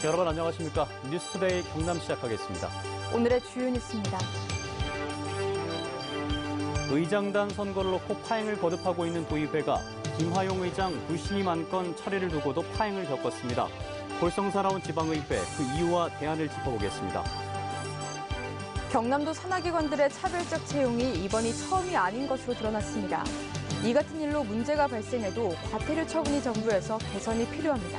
여러분 안녕하십니까? 뉴스투데이 경남 시작하겠습니다. 오늘의 주요 뉴스입니다. 의장단 선거를 놓고 파행을 거듭하고 있는 도의회가 김하용 의장 불신임 안건 처리를 두고도 파행을 겪었습니다. 볼성사나운 지방의회 그 이유와 대안을 짚어보겠습니다. 경남도 산하기관들의 차별적 채용이 이번이 처음이 아닌 것으로 드러났습니다. 이 같은 일로 문제가 발생해도 과태료 처분이 정부에서 개선이 필요합니다.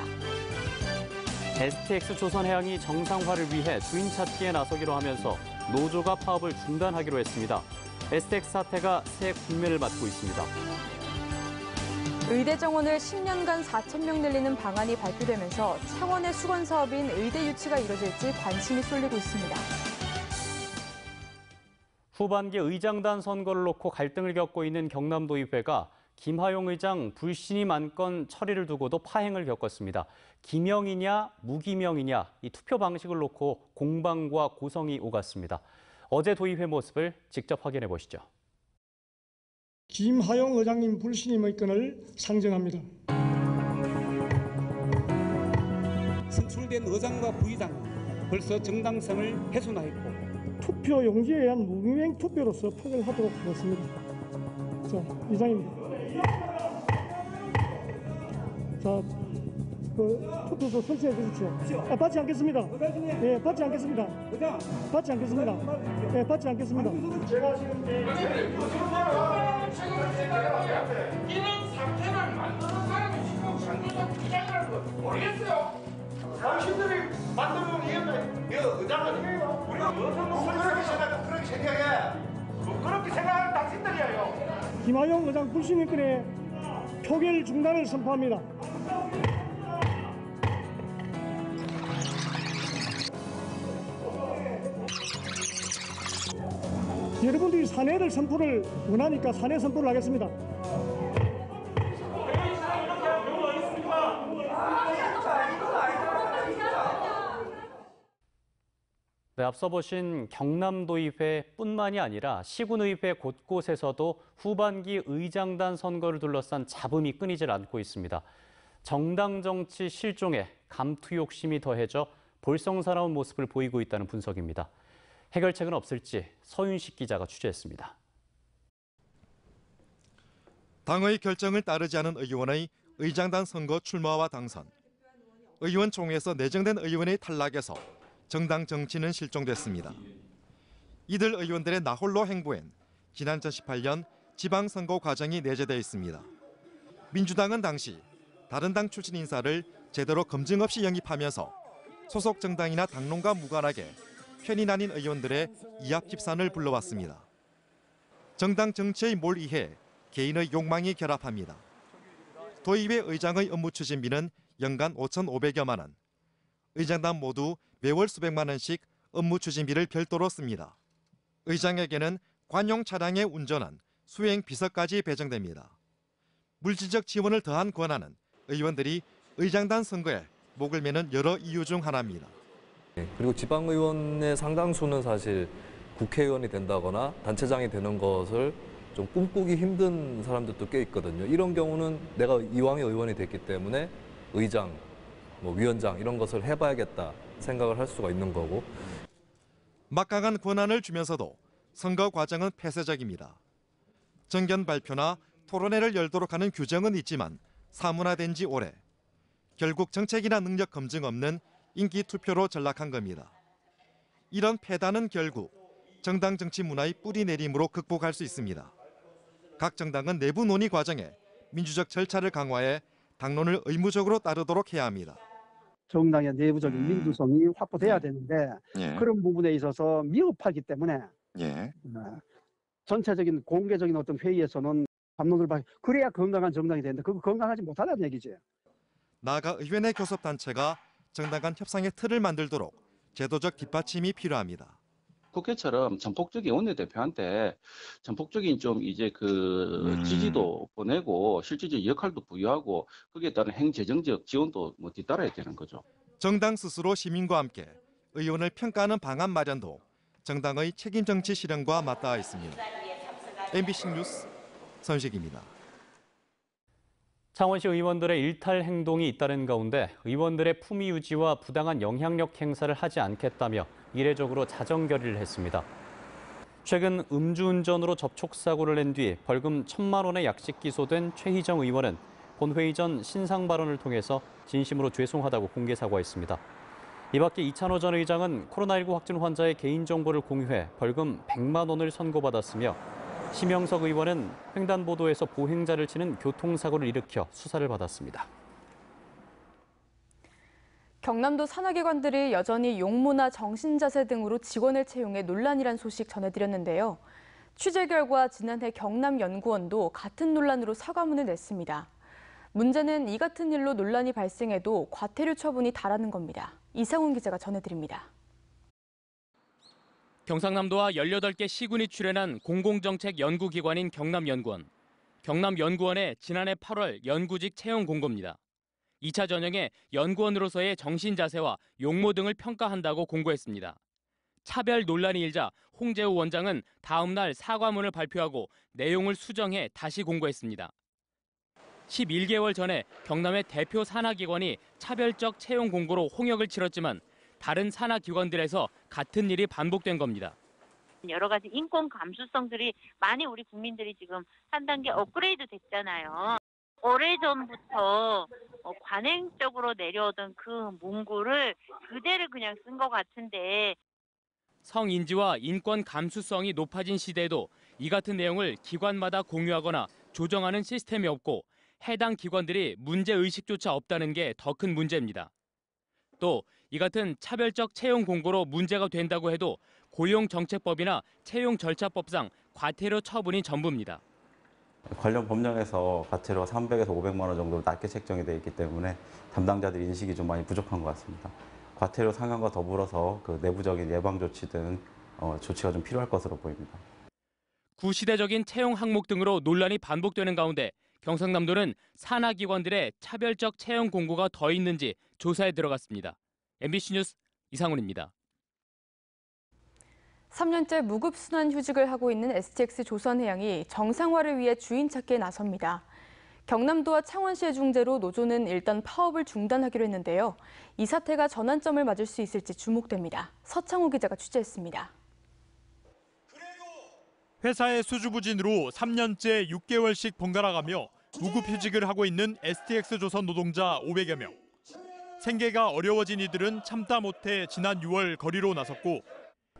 STX 조선해양이 정상화를 위해 주인 찾기에 나서기로 하면서 노조가 파업을 중단하기로 했습니다. STX 사태가 새 국면을 맞고 있습니다. 의대 정원을 10년간 4,000명 늘리는 방안이 발표되면서 창원의 수건 사업인 의대 유치가 이뤄질지 관심이 쏠리고 있습니다. 후반기 의장단 선거를 놓고 갈등을 겪고 있는 경남도의회가 김하용 의장 불신임 안건 처리를 두고도 파행을 겪었습니다. 기명이냐 무기명이냐 이 투표 방식을 놓고 공방과 고성이 오갔습니다. 어제 도의회 모습을 직접 확인해 보시죠. 김하용 의장님 불신임의 건을 상정합니다. 선출된 의장과 부의장 벌써 정당성을 훼손하였고 투표 용지에 의한 무기명 투표로서 판결하도록 하겠습니다. 자, 이상입니다. 자, 투표소 설치해 주십시오. 받지 않겠습니다. 예, 받지 않겠습니다. 받지 않겠습니다. 예, 받지 않겠습니다. 제가 지금 이런 사태를 만드는 사람이 지금 상주적 부장이라는 거 모르겠어요. 당신들이 만들어 놓은 이거 의장 아니에요? 우리가 그렇게 생각해. 그렇게 생각하는 당신들이에요. 김하용 의장 불신임 건의 표결 중단을 선포합니다. 여러분들이 사내를 선포를 원하니까 사내 선포를 하겠습니다. 네, 앞서 보신 경남도의회뿐만이 아니라 시군의회 곳곳에서도 후반기 의장단 선거를 둘러싼 잡음이 끊이질 않고 있습니다. 정당 정치 실종에 감투 욕심이 더해져 볼성사나운 모습을 보이고 있다는 분석입니다. 해결책은 없을지 서윤식 기자가 취재했습니다. 당의 결정을 따르지 않은 의원의 의장단 선거 출마와 당선, 의원총회에서 내정된 의원의 탈락에서 정당 정치는 실종됐습니다. 이들 의원들의 나홀로 행보엔 지난 2018년 지방선거 과정이 내재돼 있습니다. 민주당은 당시 다른 당 출신 인사를 제대로 검증 없이 영입하면서 소속 정당이나 당론과 무관하게 편이 나뉜 의원들의 이합 집산을 불러왔습니다. 정당 정치의 몰이해 개인의 욕망이 결합합니다. 도의회 의장의 업무 추진비는 연간 5,500여만 원, 의장단 모두 매월 수백만 원씩 업무 추진비를 별도로 씁니다. 의장에게는 관용 차량의 운전한 수행 비서까지 배정됩니다. 물질적 지원을 더한 권한은 의원들이 의장단 선거에 목을 매는 여러 이유 중 하나입니다. 그리고 지방의원의 상당수는 사실 국회의원이 된다거나 단체장이 되는 것을 좀 꿈꾸기 힘든 사람들도 꽤 있거든요. 이런 경우는 내가 이왕에 의원이 됐기 때문에 의장, 위원장 이런 것을 해봐야겠다 생각을 할 수가 있는 거고. 막강한 권한을 주면서도 선거 과정은 폐쇄적입니다. 정견 발표나 토론회를 열도록 하는 규정은 있지만 사문화된 지 오래. 결국 정책이나 능력 검증 없는 인기 투표로 전락한 겁니다. 이런 패단은 결국 정당 정치 문화의 뿌리 내림으로 극복할 수 있습니다. 각 정당은 내부 논의 과정에 민주적 절차를 강화해 당론을 의무적으로 따르도록 해야 합니다. 정당의 내부적인 민주성이 확보돼야 되는데 그런 부분에 있어서 미흡하기 때문에 전체적인 공개적인 어떤 회의에서는 담론을 그래야 건강한 정당이 되는데 그거 건강하지 못하다는 얘기지. 나아가 의원의 교섭단체가 정당 간 협상의 틀을 만들도록 제도적 뒷받침이 필요합니다. 국회처럼 전폭적인 원내대표한테 전폭적인 좀 이제 지지도 보내고 실질적인 역할도 부여하고 거기에 따른 행재정적 지원도 뒤따라야 되는 거죠. 정당 스스로 시민과 함께 의원을 평가하는 방안 마련도 정당의 책임 정치 실현과 맞닿아 있습니다. MBC 뉴스 선식입니다. 창원시 의원들의 일탈 행동이 잇따른 가운데 의원들의 품위 유지와 부당한 영향력 행사를 하지 않겠다며 이례적으로 자정 결의를 했습니다. 최근 음주운전으로 접촉사고를 낸 뒤 벌금 1,000만 원의 약식 기소된 최희정 의원은 본회의 전 신상 발언을 통해서 진심으로 죄송하다고 공개 사과했습니다. 이 밖에 이찬호 전 의장은 코로나19 확진 환자의 개인정보를 공유해 벌금 100만 원을 선고받았으며 심영석 의원은 횡단보도에서 보행자를 치는 교통사고를 일으켜 수사를 받았습니다. 경남도 산하기관들이 여전히 용모나 정신자세 등으로 직원을 채용해 논란이란 소식 전해드렸는데요. 취재 결과 지난해 경남연구원도 같은 논란으로 사과문을 냈습니다. 문제는 이 같은 일로 논란이 발생해도 과태료 처분이 달하는 겁니다. 이상훈 기자가 전해드립니다. 경상남도와 18개 시군이 출연한 공공정책 연구기관인 경남연구원. 경남연구원의 지난해 8월 연구직 채용 공고입니다. 2차 전형에 연구원으로서의 정신자세와 용모 등을 평가한다고 공고했습니다. 차별 논란이 일자 홍재우 원장은 다음 날 사과문을 발표하고 내용을 수정해 다시 공고했습니다. 11개월 전에 경남의 대표 산하기관이 차별적 채용 공고로 홍역을 치렀지만 다른 산하기관들에서 같은 일이 반복된 겁니다. 여러 가지 인권 감수성들이 많이 우리 국민들이 지금 한 단계 업그레이드 됐잖아요. 오래전부터 관행적으로 내려오던 그 문구를 그대로 그냥 쓴 것 같은데. 성인지와 인권 감수성이 높아진 시대에도 이 같은 내용을 기관마다 공유하거나 조정하는 시스템이 없고 해당 기관들이 문제의식조차 없다는 게 더 큰 문제입니다. 또 이 같은 차별적 채용 공고로 문제가 된다고 해도 고용정책법이나 채용절차법상 과태료 처분이 전부입니다. 관련 법령에서 과태료가 300에서 500만 원 정도로 낮게 책정이 되어 있기 때문에 담당자들 인식이 좀 많이 부족한 것 같습니다. 과태료 상한과 더불어서 그 내부적인 예방 조치 등 조치가 좀 필요할 것으로 보입니다. 구시대적인 채용 항목 등으로 논란이 반복되는 가운데 경상남도는 산하기관들의 차별적 채용 공고가 더 있는지 조사에 들어갔습니다. MBC 뉴스 이상훈입니다. 3년째 무급순환휴직을 하고 있는 STX 조선해양이 정상화를 위해 주인 찾기에 나섭니다. 경남도와 창원시의 중재로 노조는 일단 파업을 중단하기로 했는데요. 이 사태가 전환점을 맞을 수 있을지 주목됩니다. 서창호 기자가 취재했습니다. 회사의 수주부진으로 3년째 6개월씩 번갈아가며 무급휴직을 하고 있는 STX조선 노동자 500여 명. 생계가 어려워진 이들은 참다 못해 지난 6월 거리로 나섰고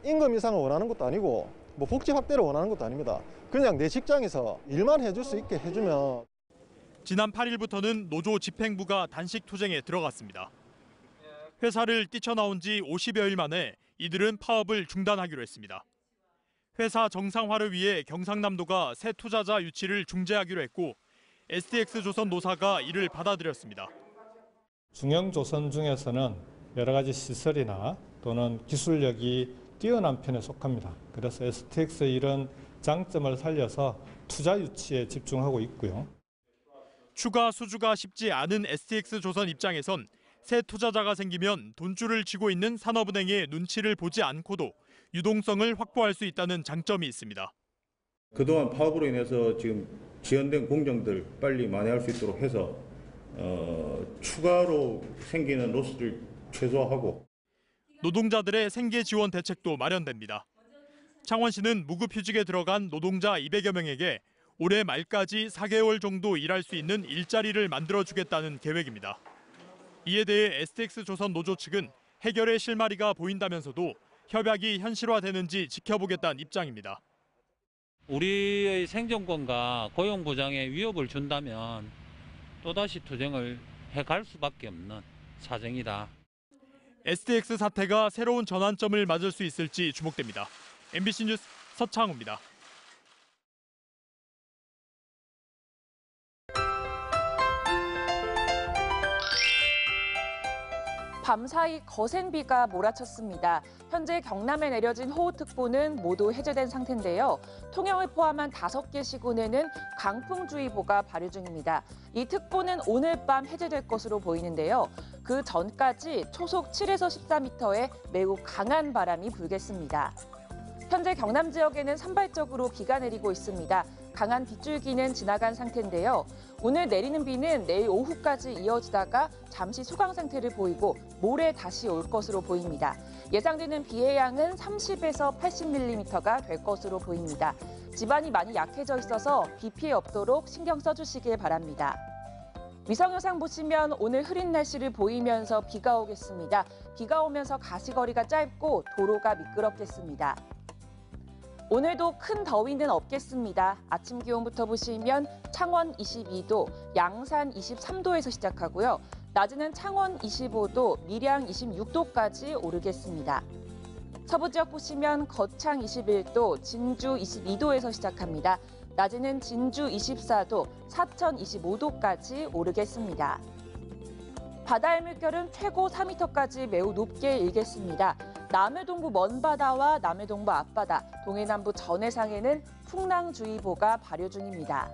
임금 인상을 원하는 것도 아니고 복지 확대를 원하는 것도 아닙니다. 그냥 내 직장에서 일만 해줄 수 있게 해주면. 지난 8일부터는 노조 집행부가 단식 투쟁에 들어갔습니다. 회사를 뛰쳐나온 지 50여일 만에 이들은 파업을 중단하기로 했습니다. 회사 정상화를 위해 경상남도가 새 투자자 유치를 중재하기로 했고 STX조선 노사가 이를 받아들였습니다. 중형조선 중에서는 여러 가지 시설이나 또는 기술력이 뛰어난 편에 속합니다. 그래서 STX의 이런 장점을 살려서 투자 유치에 집중하고 있고요. 추가 수주가 쉽지 않은 STX조선 입장에선 새 투자자가 생기면 돈줄을 쥐고 있는 산업은행의 눈치를 보지 않고도 유동성을 확보할 수 있다는 장점이 있습니다. 그동안 파업으로 인해서 지금 지연된 공정들 빨리 만회할 수 있도록 해서 추가로 생기는 로스를 최소화하고 노동자들의 생계 지원 대책도 마련됩니다. 창원시는 무급휴직에 들어간 노동자 200여 명에게 올해 말까지 4개월 정도 일할 수 있는 일자리를 만들어주겠다는 계획입니다. 이에 대해 STX조선 노조 측은 해결의 실마리가 보인다면서도 협약이 현실화되는지 지켜보겠다는 입장입니다. 우리의 생존권과 고용 보장에 위협을 준다면 또다시 투쟁을 해갈 수밖에 없는 사정이다. STX 사태가 새로운 전환점을 맞을 수 있을지 주목됩니다. MBC 뉴스 서창우입니다. 밤사이 거센 비가 몰아쳤습니다. 현재 경남에 내려진 호우특보는 모두 해제된 상태인데요. 통영을 포함한 5개 시군에는 강풍주의보가 발효 중입니다. 이 특보는 오늘 밤 해제될 것으로 보이는데요. 그 전까지 초속 7에서 14m의 매우 강한 바람이 불겠습니다. 현재 경남 지역에는 산발적으로 비가 내리고 있습니다. 강한 빗줄기는 지나간 상태인데요. 오늘 내리는 비는 내일 오후까지 이어지다가 잠시 소강 상태를 보이고 모레 다시 올 것으로 보입니다. 예상되는 비의 양은 30에서 80mm가 될 것으로 보입니다. 집안이 많이 약해져 있어서 비 피해 없도록 신경 써주시길 바랍니다. 위성 영상 보시면 오늘 흐린 날씨를 보이면서 비가 오겠습니다. 비가 오면서 가시거리가 짧고 도로가 미끄럽겠습니다. 오늘도 큰 더위는 없겠습니다. 아침 기온부터 보시면 창원 22도, 양산 23도에서 시작하고요. 낮에는 창원 25도, 밀양 26도까지 오르겠습니다. 서부 지역 보시면 거창 21도, 진주 22도에서 시작합니다. 낮에는 진주 24도, 사천 25도까지 오르겠습니다. 바다의 물결은 최고 4m까지 매우 높게 일겠습니다. 남해동부 먼바다와 남해동부 앞바다, 동해남부 전해상에는 풍랑주의보가 발효 중입니다.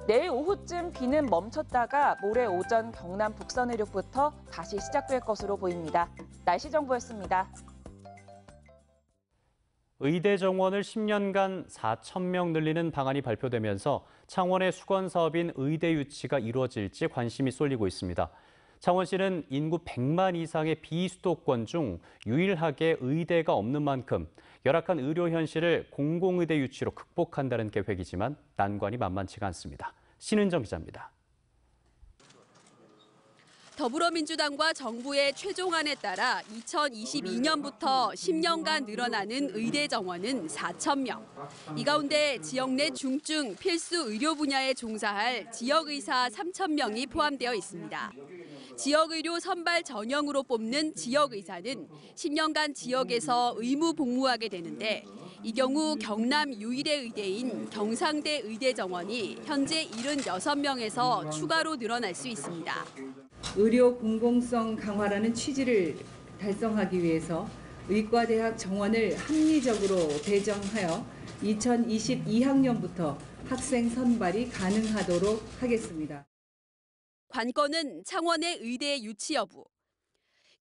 내일 오후쯤 비는 멈췄다가 모레 오전 경남 북서 내륙부터 다시 시작될 것으로 보입니다. 날씨 정보였습니다. 의대 정원을 10년간 4,000명 늘리는 방안이 발표되면서 창원의 수건 사업인 의대 유치가 이루어질지 관심이 쏠리고 있습니다. 창원시는 인구 100만 이상의 비수도권 중 유일하게 의대가 없는 만큼 열악한 의료 현실을 공공의대 유치로 극복한다는 계획이지만 난관이 만만치가 않습니다. 신은정 기자입니다. 더불어민주당과 정부의 최종안에 따라 2022년부터 10년간 늘어나는 의대 정원은 4,000명. 이 가운데 지역 내 중증 필수 의료 분야에 종사할 지역의사 3,000명이 포함되어 있습니다. 지역의료 선발 전형으로 뽑는 지역의사는 10년간 지역에서 의무 복무하게 되는데 이 경우 경남 유일의 의대인 경상대 의대 정원이 현재 76명에서 추가로 늘어날 수 있습니다. 의료 공공성 강화라는 취지를 달성하기 위해서 의과대학 정원을 합리적으로 배정하여 2022학년부터 학생 선발이 가능하도록 하겠습니다. 관건은 창원의 의대 유치 여부.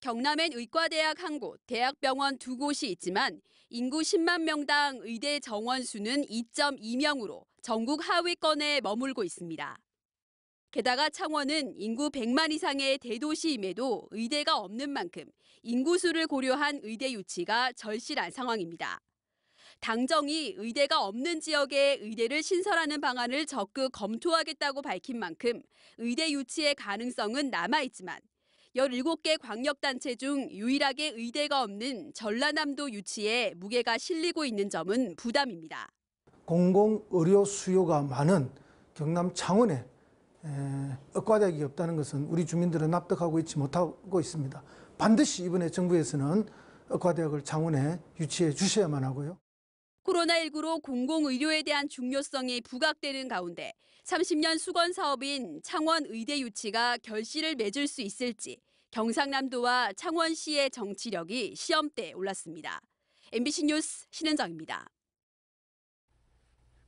경남엔 의과대학 1곳, 대학병원 2곳이 있지만 인구 10만 명당 의대 정원 수는 2.2명으로 전국 하위권에 머물고 있습니다. 게다가 창원은 인구 100만 이상의 대도시임에도 의대가 없는 만큼 인구수를 고려한 의대 유치가 절실한 상황입니다. 당정이 의대가 없는 지역에 의대를 신설하는 방안을 적극 검토하겠다고 밝힌 만큼 의대 유치의 가능성은 남아있지만 17개 광역단체 중 유일하게 의대가 없는 전라남도 유치에 무게가 실리고 있는 점은 부담입니다. 공공의료 수요가 많은 경남 창원에 의과대학이 없다는 것은 우리 주민들은 납득하고 있지 못하고 있습니다. 반드시 이번에 정부에서는 의과대학을 창원에 유치해 주셔야만 하고요. 코로나19로 공공의료에 대한 중요성이 부각되는 가운데 30년 수건 사업인 창원 의대 유치가 결실을 맺을 수 있을지 경상남도와 창원시의 정치력이 시험대에 올랐습니다. MBC 뉴스 신은정입니다.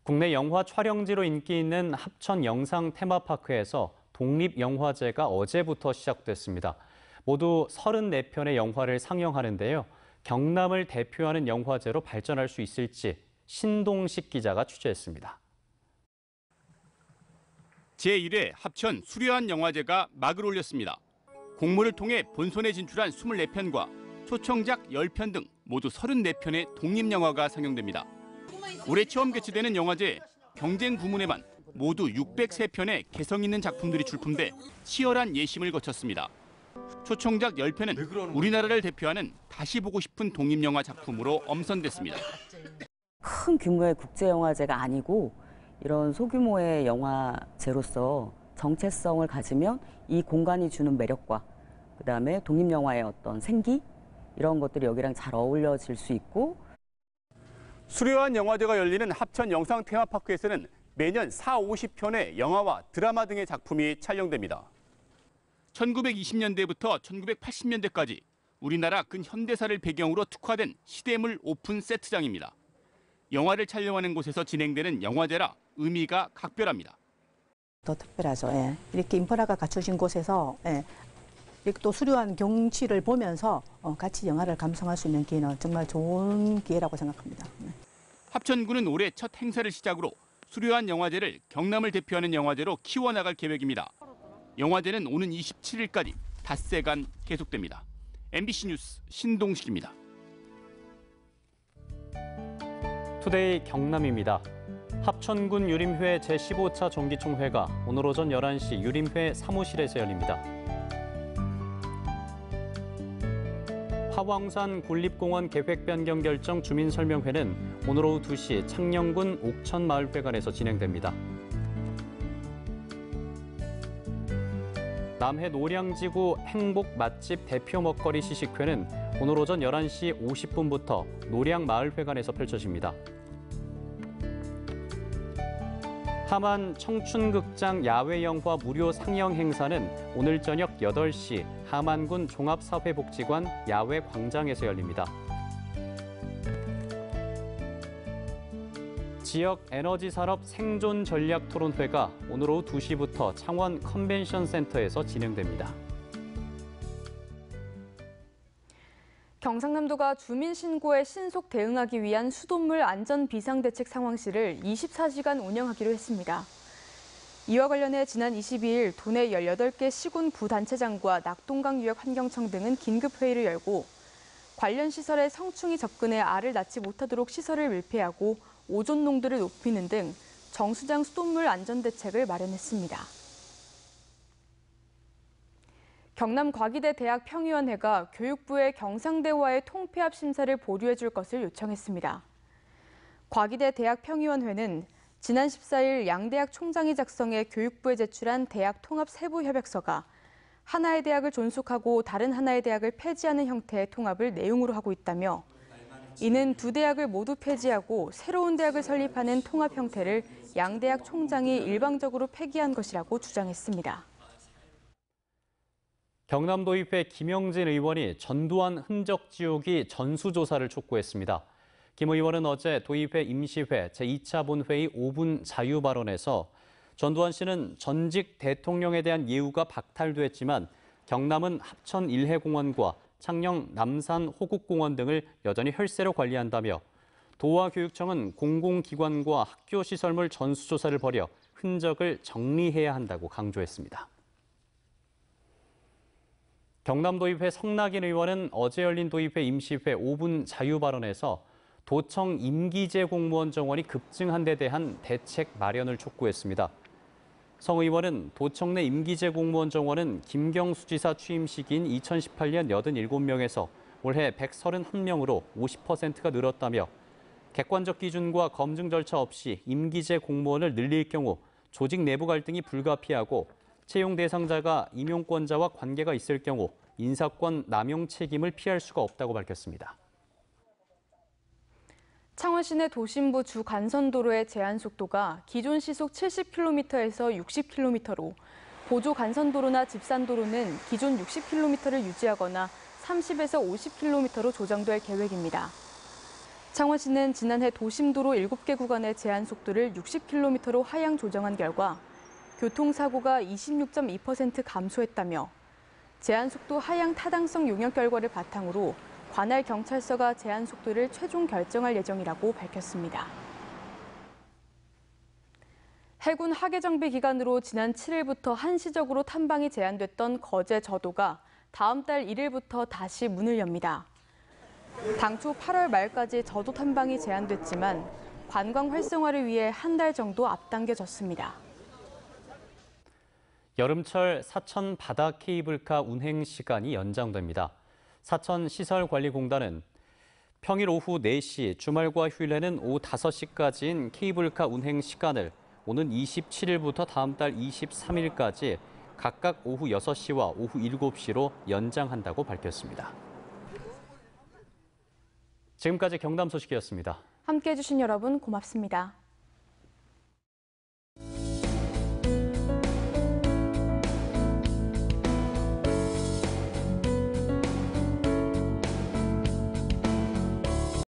국내 영화 촬영지로 인기 있는 합천 영상 테마파크에서 독립영화제가 어제부터 시작됐습니다. 모두 34편의 영화를 상영하는데요. 경남을 대표하는 영화제로 발전할 수 있을지 신동식 기자가 취재했습니다. 제1회 합천 수려한 영화제가 막을 올렸습니다. 공모를 통해 본선에 진출한 24편과 초청작 10편 등 모두 34편의 독립영화가 상영됩니다. 올해 처음 개최되는 영화제 경쟁 부문에만 모두 603편의 개성 있는 작품들이 출품돼 치열한 예심을 거쳤습니다. 초청작 10편은 우리나라를 대표하는 다시 보고 싶은 독립영화 작품으로 엄선됐습니다. 큰 규모의 국제영화제가 아니고 이런 소규모의 영화제로서 정체성을 가지면 이 공간이 주는 매력과 그다음에 독립영화의 어떤 생기 이런 것들이 여기랑 잘 어울려질 수 있고 수려한 영화제가 열리는 합천 영상 테마파크에서는 매년 40~50편의 영화와 드라마 등의 작품이 촬영됩니다. 1920년대부터 1980년대까지 우리나라 근현대사를 배경으로 특화된 시대물 오픈 세트장입니다. 영화를 촬영하는 곳에서 진행되는 영화제라 의미가 각별합니다. 더 특별하죠. 예. 이렇게 인프라가 갖춰진 곳에서 이렇게 또 수려한 경치를 보면서 같이 영화를 감상할 수 있는 기회는 정말 좋은 기회라고 생각합니다. 합천구는 올해 첫 행사를 시작으로 수려한 영화제를 경남을 대표하는 영화제로 키워나갈 계획입니다. 영화제는 오는 27일까지 닷새간 계속됩니다. MBC 뉴스 신동식입니다. 투데이 경남입니다. 합천군 유림회 제15차 정기총회가 오늘 오전 11시 유림회 사무실에서 열립니다. 화왕산 국립공원 계획 변경 결정 주민설명회는 오늘 오후 2시 창녕군 옥천마을회관에서 진행됩니다. 남해 노량지구 행복 맛집 대표 먹거리 시식회는 오늘 오전 11시 50분부터 노량마을회관에서 펼쳐집니다. 함안 청춘극장 야외영화 무료 상영 행사는 오늘 저녁 8시 함안군 종합사회복지관 야외광장에서 열립니다. 지역 에너지 산업 생존 전략 토론회가 오늘 오후 2시부터 창원 컨벤션 센터에서 진행됩니다. 경상남도가 주민 신고에 신속 대응하기 위한 수돗물 안전 비상대책 상황실을 24시간 운영하기로 했습니다. 이와 관련해 지난 22일 도내 18개 시군 부단체장과 낙동강유역환경청 등은 긴급회의를 열고 관련 시설에 성충이 접근해 알을 낳지 못하도록 시설을 밀폐하고 오존 농도를 높이는 등 정수장 수돗물 안전대책을 마련했습니다. 경남과기대 대학평의원회가 교육부에 경상대와의 통폐합 심사를 보류해 줄 것을 요청했습니다. 과기대 대학평의원회는 지난 14일 양대학 총장이 작성해 교육부에 제출한 대학 통합 세부 협약서가 하나의 대학을 존속하고 다른 하나의 대학을 폐지하는 형태의 통합을 내용으로 하고 있다며 이는 두 대학을 모두 폐지하고 새로운 대학을 설립하는 통합 형태를 양대학 총장이 일방적으로 폐기한 것이라고 주장했습니다. 경남도의회 김영진 의원이 전두환 흔적 지우기 전수조사를 촉구했습니다. 김 의원은 어제 도의회 임시회 제2차 본회의 5분 자유 발언에서 전두환 씨는 전직 대통령에 대한 예우가 박탈됐지만 경남은 합천 일해공원과 창녕 남산 호국공원 등을 여전히 혈세로 관리한다며 도와 교육청은 공공기관과 학교 시설물 전수조사를 벌여 흔적을 정리해야 한다고 강조했습니다. 경남도의회 성낙인 의원은 어제 열린 도의회 임시회 5분 자유 발언에서 도청 임기제 공무원 정원이 급증한 데 대한 대책 마련을 촉구했습니다. 성 의원은 도청 내 임기제 공무원 정원은 김경수 지사 취임 시기인 2018년 87명에서 올해 131명으로 50%가 늘었다며 객관적 기준과 검증 절차 없이 임기제 공무원을 늘릴 경우 조직 내부 갈등이 불가피하고 채용 대상자가 임용권자와 관계가 있을 경우 인사권 남용 책임을 피할 수가 없다고 밝혔습니다. 창원 시내 도심부 주 간선도로의 제한 속도가 기존 시속 70km에서 60km로 보조 간선도로나 집산도로는 기존 60km를 유지하거나 30에서 50km로 조정될 계획입니다. 창원시는 지난해 도심도로 7개 구간의 제한 속도를 60km로 하향 조정한 결과 교통사고가 26.2% 감소했다며 제한속도 하향 타당성 용역 결과를 바탕으로 관할 경찰서가 제한속도를 최종 결정할 예정이라고 밝혔습니다. 해군 하계정비 기간으로 지난 7일부터 한시적으로 탐방이 제한됐던 거제 저도가 다음 달 1일부터 다시 문을 엽니다. 당초 8월 말까지 저도 탐방이 제한됐지만 관광 활성화를 위해 한 달 정도 앞당겨졌습니다. 여름철 사천 바다 케이블카 운행 시간이 연장됩니다. 사천시설관리공단은 평일 오후 4시, 주말과 휴일에는 오후 5시까지인 케이블카 운행 시간을 오는 27일부터 다음 달 23일까지 각각 오후 6시와 오후 7시로 연장한다고 밝혔습니다. 지금까지 경남 소식이었습니다. 함께해 주신 여러분 고맙습니다.